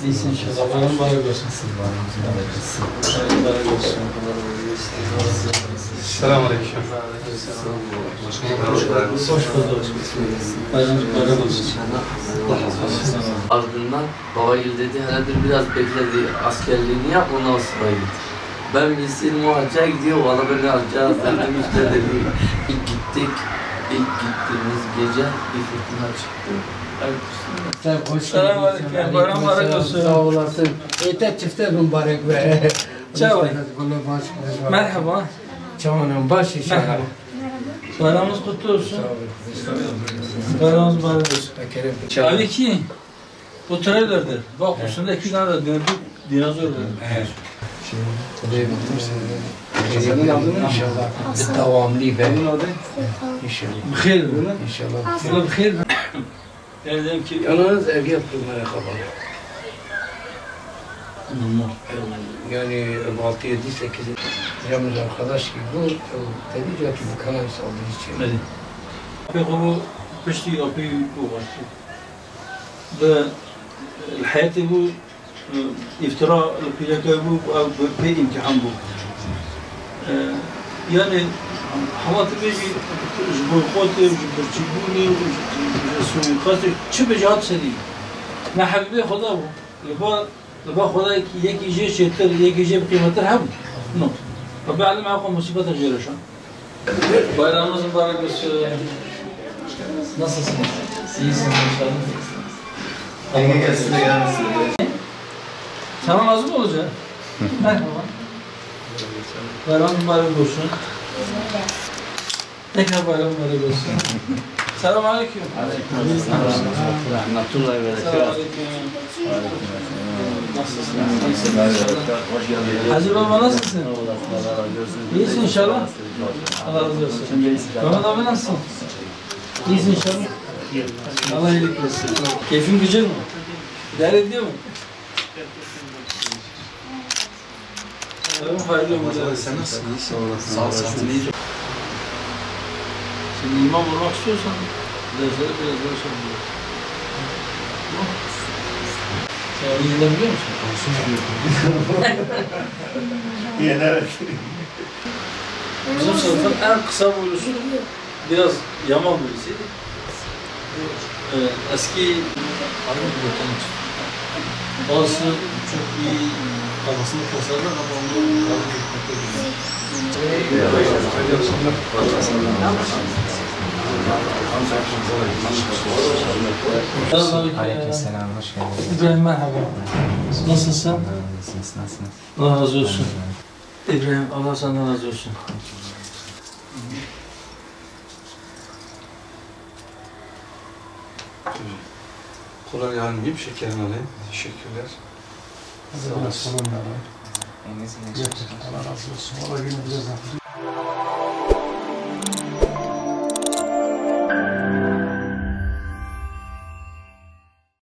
İyisin inşallah. Bayram mübarek olsun. Bayram mübarek olsun. Selamünaleyküm. Hoş bulduk. Bayram mübarek olsun. Ardından babayıl dedi, herhalde biraz bekledi, askerliğini yap, ondan sonra git. Ben bilsin muhacca gidiyor, valla beni alacağız dedim, işte dedi. İlk gittiğimiz gece bir fırtına çıktı. Selamünaleyküm. Bayram mübarek olsun. Sağ olasın. Yeter çifte mübarek be. Çay. Merhaba. Canım baş inşallah. Merhaba. Bayramınız kutlu olsun. Bayramınız mübarek olsun. Abi ki bu trailerdir. Bak üstünde 2 tane de dinozor var. Senin adın inşallah. Devamlı be. İnşallah. Bixeyr mi? İnşallah. Valla bixeyr mi? Yani dedim ki... Yalnız ev yaptım ayakkabı. Normal. Yani 6, 7, 8 yalnız arkadaş gibi bu dedi ki bu kanal saldığı için. Hadi. Peki bu pişti yapıyı bu var. Ve الحياة bu iftira piyaka bu bir imtihan bu. Yani hayatı bir boykot, برچگونی سوء چه به جهات سری نه حبیب خدا بود لبا خدا یکی جه شتر یکی جه قیمتر هم نه و بعلم عقم مصیبت غیرشان bayramınız mübarek olsun. Nasılsınız? İyisiniz inşallah. Yenge gelsin de gelmesin. Sana lazım olacak. Merhaba. Bayram mübarek olsun. Tekrar bayram mübarek olsun. Selamun aleyküm. Rahmetullahi ve Selamünaleyküm. Nasılsın? Hacı baba nasılsın? İyisin inşallah. Allah razı olsun. Mehmet abi nasılsın? İyisin inşallah. Allah iyilik versin. Keyfin güzel mi? İdare ediyor mu? Tamam, hayırlı olsun. Sen nasılsın? İyisin. Sağ ol, sıhhatin iyi. Şimdi imam olmak istiyorsan dersleri biraz daha sorumlu. Sen onu izleyebiliyor musun? İyi, evet. Bizim sınıfın en kısa boylusu biraz yaman birisiydi. Eski hanım pilotamız. Bazısı çok iyi kafasını tasarlar ama onu kalın gitmekte değil. Aleykümselam, hoş geldiniz. İbrahim merhaba. Nasılsın? Nasılsınız? Allah razı olsun. İbrahim Allah senden razı olsun. Kolay gelmeyeyim, şekerini alayım. Teşekkürler. Allah razı olsun. Valla yine birazdan.